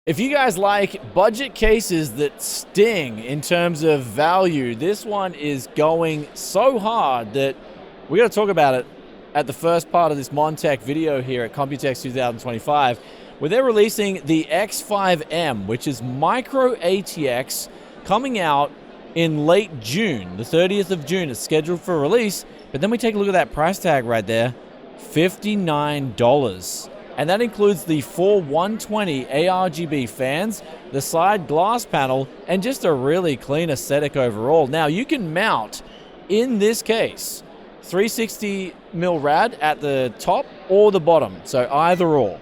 If you guys like budget cases that sting in terms of value, this one is going so hard that we're going to talk about it at the first part of this Montech video here at Computex 2025, where they're releasing the X5M, which is micro ATX, coming out in late June. The 30th of June is scheduled for release, but then we take a look at that price tag right there, $59. And that includes the four 120 ARGB fans, the side glass panel, and just a really clean aesthetic overall. Now, you can mount, in this case, 360mm rad at the top or the bottom, so either or.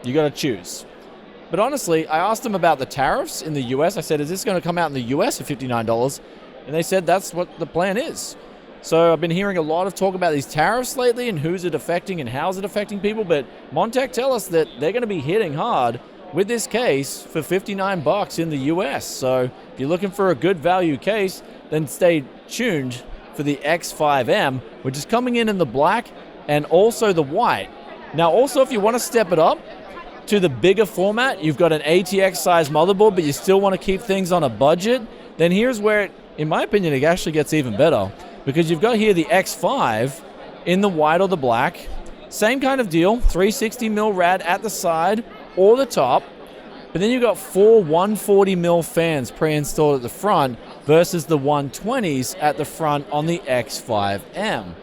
You got to choose. But honestly, I asked them about the tariffs in the US. I said, is this going to come out in the US for $59? And they said that's what the plan is. So I've been hearing a lot of talk about these tariffs lately and who's it affecting and how's it affecting people, but Montech tell us that they're going to be hitting hard with this case for $59 in the US. So if you're looking for a good value case, then stay tuned for the X5M, which is coming in the black and also the white. Now also, if you want to step it up to the bigger format, you've got an ATX size motherboard, but you still want to keep things on a budget, then here's where, in my opinion, it actually gets even better. Because you've got here the X5 in the white or the black. Same kind of deal, 360mm rad at the side or the top. But then you've got four 140mm fans pre-installed at the front versus the 120s at the front on the X5M.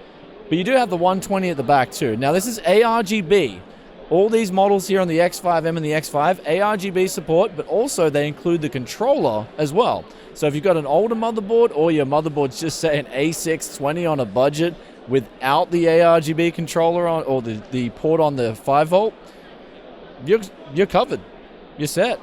But you do have the 120 at the back too. Now this is ARGB. All these models here on the X5M and the X5, ARGB support, but also they include the controller as well. So if you've got an older motherboard or your motherboard's just say an A620 on a budget without the ARGB controller on or the port on the 5V, you're covered. You're set.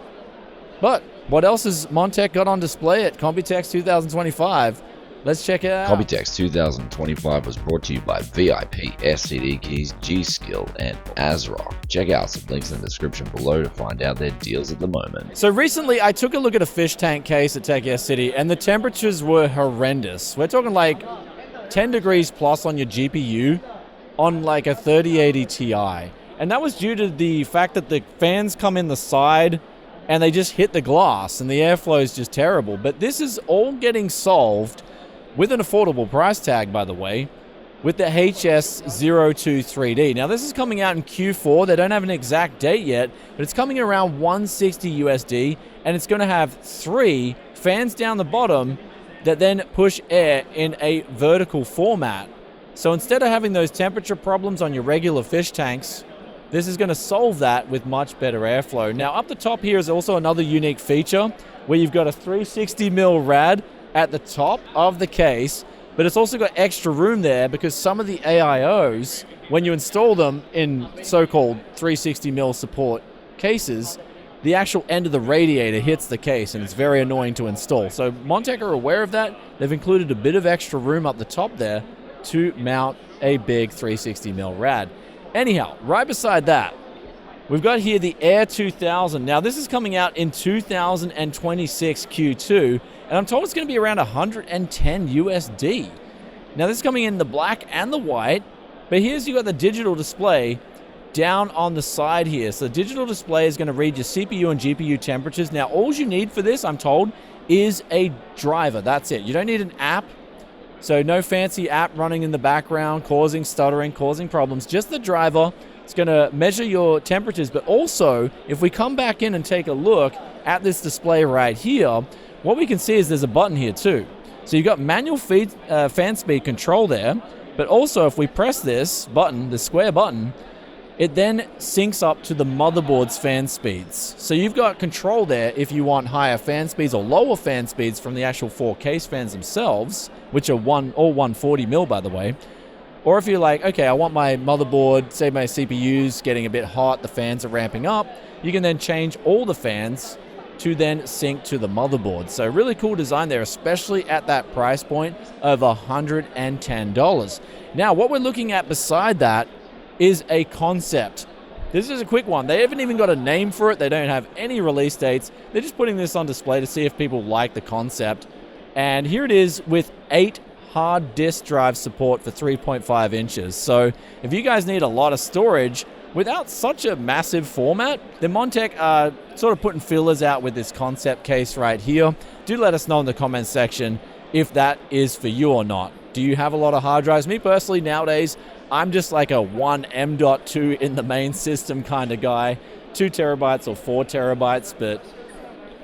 But what else has Montech got on display at Computex 2025? Let's check it out. Computex 2025 was brought to you by VIP, SCD Keys, G-Skill, and ASRock. Check out some links in the description below to find out their deals at the moment. So recently, I took a look at a fish tank case at Tech S City, and the temperatures were horrendous. We're talking like 10 degrees plus on your GPU on like a 3080 Ti. And that was due to the fact that the fans come in the side and they just hit the glass, and the airflow is just terrible. But this is all getting solved with an affordable price tag, by the way, with the HS02 Now, this is coming out in Q4. They don't have an exact date yet, but it's coming around 160 USD, and it's going to have three fans down the bottom that then push air in a vertical format. So instead of having those temperature problems on your regular fish tanks, this is going to solve that with much better airflow. Now, up the top here is also another unique feature where you've got a 360mm rad at the top of the case, but it's also got extra room there because some of the AIOs, when you install them in so-called 360mm support cases, the actual end of the radiator hits the case and it's very annoying to install. So Montech are aware of that. They've included a bit of extra room up the top there to mount a big 360mm rad. Anyhow, right beside that, we've got here the Air 2000. Now this is coming out in 2026 Q2, and I'm told it's going to be around 110 USD. Now this is coming in the black and the white, but here's you got the digital display down on the side here. So the digital display is going to read your CPU and GPU temperatures. Now all you need for this, I'm told, is a driver. That's it. You don't need an app. So no fancy app running in the background, causing stuttering, causing problems. Just the driver. It's going to measure your temperatures, but also if we come back in and take a look at this display right here, what we can see is there's a button here too. So you've got manual fan speed control there, but also if we press this button, the square button, it then syncs up to the motherboard's fan speeds. So you've got control there if you want higher fan speeds or lower fan speeds from the actual four case fans themselves, which are all 140mm by the way. Or if you're like, okay, I want my motherboard, say my CPU's getting a bit hot, the fans are ramping up, you can then change all the fans to then sync to the motherboard. So really cool design there, especially at that price point of $110. Now, what we're looking at beside that is a concept. This is a quick one. They haven't even got a name for it. They don't have any release dates. They're just putting this on display to see if people like the concept. And here it is with 8 hard disk drive support for 3.5 inches. So if you guys need a lot of storage, without such a massive format, then Montech are sort of putting fillers out with this concept case right here. Do let us know in the comments section if that is for you or not. Do you have a lot of hard drives? Me personally, nowadays, I'm just like a 1 M.2 in the main system kind of guy. 2 terabytes or 4 terabytes, but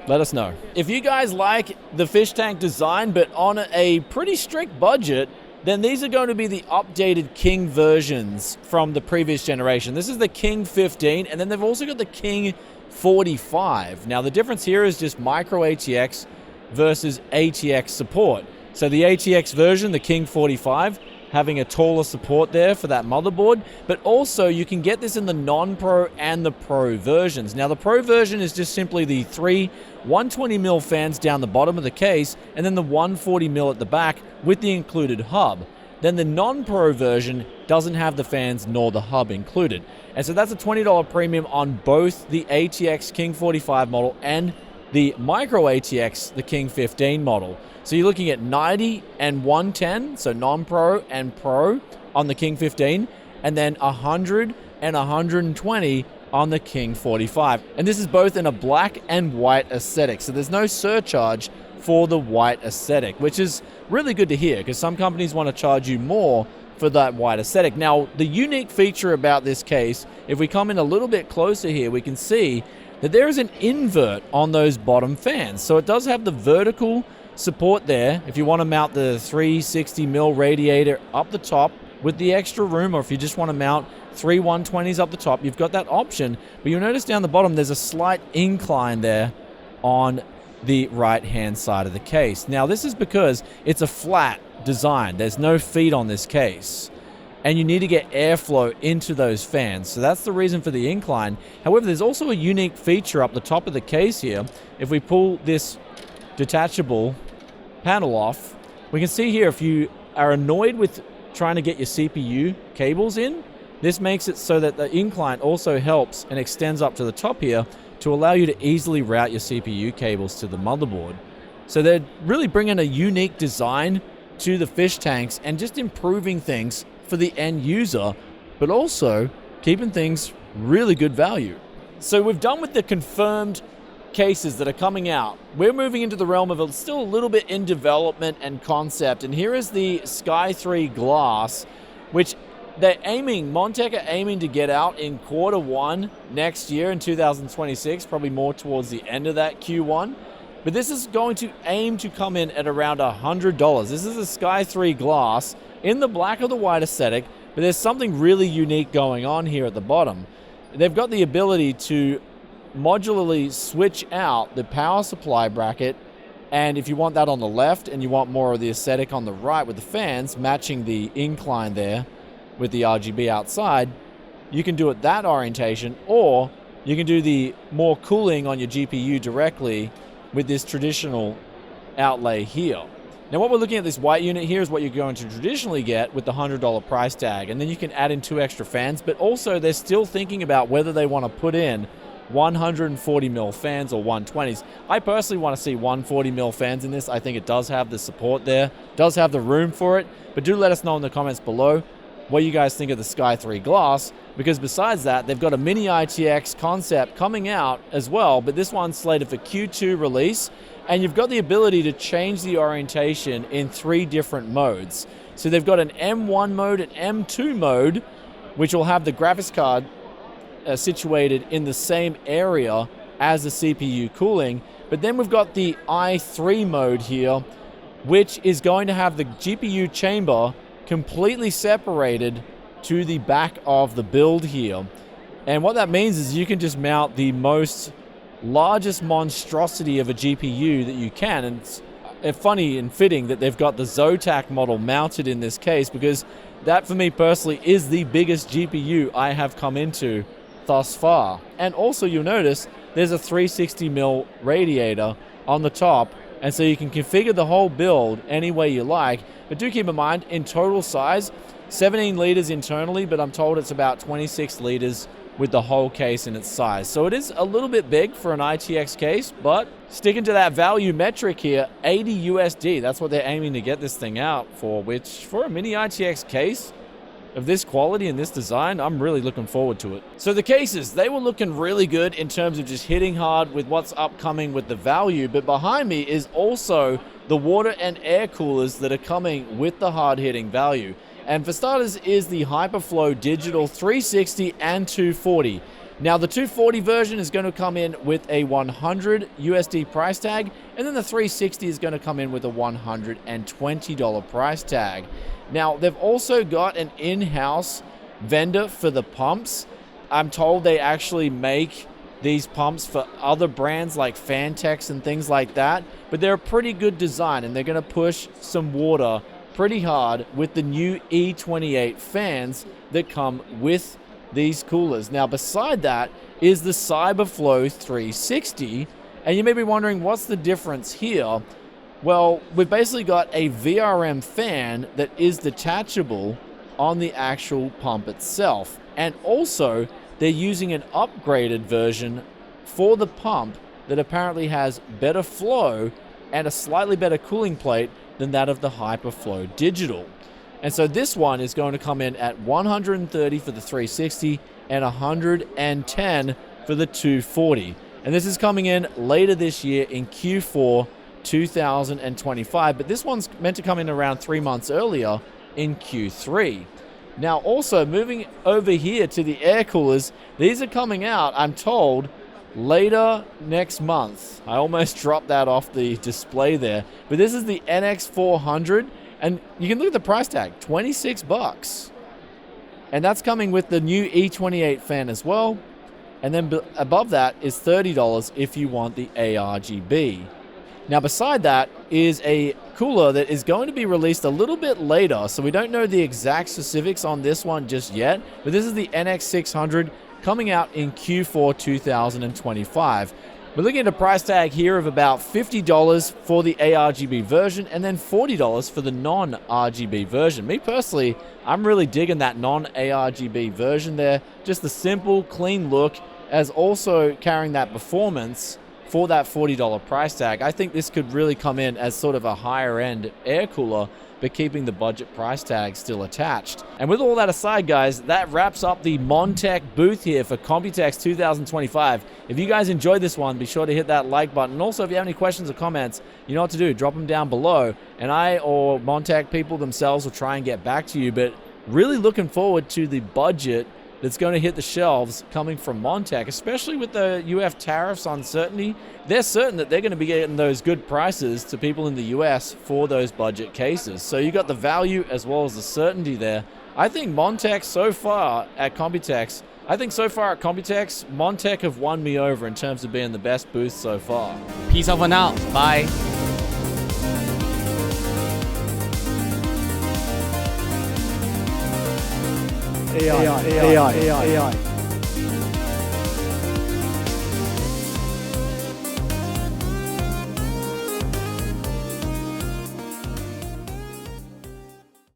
let us know. If you guys like the fish tank design, but on a pretty strict budget, then these are going to be the updated King versions from the previous generation. This is the King 15, and then they've also got the King 45. Now, the difference here is just micro ATX versus ATX support. So the ATX version, the King 45, having a taller support there for that motherboard, but also you can get this in the non-Pro and the Pro versions. Now, the Pro version is just simply the 3 120mm fans down the bottom of the case, and then the 140mm at the back with the included hub. Then the non-Pro version doesn't have the fans nor the hub included. And so that's a $20 premium on both the ATX King 45 model and the Micro ATX, the King 15 model. So you're looking at 90 and 110, so non-Pro and Pro on the King 15, and then 100 and 120 on the King 45. And this is both in a black and white aesthetic, so there's no surcharge for the white aesthetic, which is really good to hear because some companies want to charge you more for that white aesthetic. Now, the unique feature about this case, if we come in a little bit closer here, we can see that there is an invert on those bottom fans. So it does have the vertical support there if you want to mount the 360mm radiator up the top with the extra room, or if you just want to mount 3 120s up the top, you've got that option. But you'll notice down the bottom there's a slight incline there on the right hand side of the case. Now, this is because it's a flat design. There's no feet on this case, and you need to get airflow into those fans. So that's the reason for the incline. However, there's also a unique feature up the top of the case here. If we pull this detachable panel off, we can see here if you are annoyed with trying to get your CPU cables in, this makes it so that the incline also helps and extends up to the top here to allow you to easily route your CPU cables to the motherboard. So they're really bringing a unique design to the fish tanks and just improving things for the end user, but also keeping things really good value. So we've done with the confirmed cases that are coming out. We're moving into the realm of still a little bit in development and concept, and here is the Sky 3 Glass, which Montech are aiming to get out in Q1 next year in 2026, probably more towards the end of that Q1. But this is going to aim to come in at around $100. This is a Sky 3 Glass in the black or the white aesthetic, but there's something really unique going on here at the bottom. They've got the ability to modularly switch out the power supply bracket, and if you want that on the left and you want more of the aesthetic on the right with the fans matching the incline there with the RGB outside, you can do it that orientation, or you can do the more cooling on your GPU directly with this traditional outlay here. Now, what we're looking at this white unit here is what you're going to traditionally get with the $100 price tag, and then you can add in 2 extra fans, but also they're still thinking about whether they want to put in 140mm fans or 120s. I personally want to see 140mm fans in this. I think it does have the support there, does have the room for it, but do let us know in the comments below what you guys think of the Sky 3 Glass, because besides that, they've got a mini ITX concept coming out as well, but this one's slated for Q2 release, and you've got the ability to change the orientation in 3 different modes. So they've got an M1 mode, an M2 mode, which will have the graphics card situated in the same area as the CPU cooling, but then we've got the i3 mode here, which is going to have the GPU chamber completely separated to the back of the build here. And what that means is you can just mount the largest monstrosity of a GPU that you can. And it's funny and fitting that they've got the Zotac model mounted in this case, because that for me personally is the biggest GPU I have come into thus far. And also you'll notice there's a 360mm radiator on the top, and so you can configure the whole build any way you like. But do keep in mind, in total size, 17 liters internally, but I'm told it's about 26 liters with the whole case in its size. So it is a little bit big for an ITX case, but sticking to that value metric here, 80 USD, that's what they're aiming to get this thing out for, which for a mini ITX case of this quality and this design, I'm really looking forward to it. So the cases, they were looking really good in terms of just hitting hard with what's upcoming with the value, but behind me is also the water and air coolers that are coming with the hard-hitting value. And for starters is the Hyperflow Digital 360 and 240. Now the 240 version is going to come in with a 100 USD price tag, and then the 360 is going to come in with a $120 price tag. Now they've also got an in-house vendor for the pumps. I'm told they actually make these pumps for other brands like Fantex and things like that, but they're a pretty good design, and they're going to push some water pretty hard with the new E28 fans that come with these coolers. Now beside that is the Cyberflow 360, and you may be wondering what's the difference here. Well, we've basically got a VRM fan that is detachable on the actual pump itself, and also they're using an upgraded version for the pump that apparently has better flow and a slightly better cooling plate than that of the Hyperflow Digital. And so this one is going to come in at $130 for the 360 and $110 for the 240. And this is coming in later this year in Q4 2025, but this one's meant to come in around 3 months earlier in Q3. Now also moving over here to the air coolers, these are coming out, I'm told, later next month. I almost dropped that off the display there, but this is the NX400, and you can look at the price tag, $26. And that's coming with the new E28 fan as well. And then above that is $30 if you want the ARGB. Now beside that is a cooler that is going to be released a little bit later, so we don't know the exact specifics on this one just yet, but this is the NX600 coming out in Q4 2025. We're looking at a price tag here of about $50 for the ARGB version and then $40 for the non-RGB version. Me personally, I'm really digging that non-ARGB version there. Just the simple, clean look, as also carrying that performance for that $40 price tag. I think this could really come in as sort of a higher end air cooler, but keeping the budget price tag still attached. And with all that aside, guys, that wraps up the Montech booth here for Computex 2025. If you guys enjoyed this one, be sure to hit that like button. And also, if you have any questions or comments, you know what to do. Drop them down below, and I or Montech people themselves will try and get back to you. But really looking forward to the budget that's going to hit the shelves coming from Montech, especially with the UF tariffs uncertainty. They're certain that they're going to be getting those good prices to people in the US for those budget cases. So you got the value as well as the certainty there. I think Montech so far at Computex, Montech have won me over in terms of being the best booth so far. Peace out for now. Bye. AI.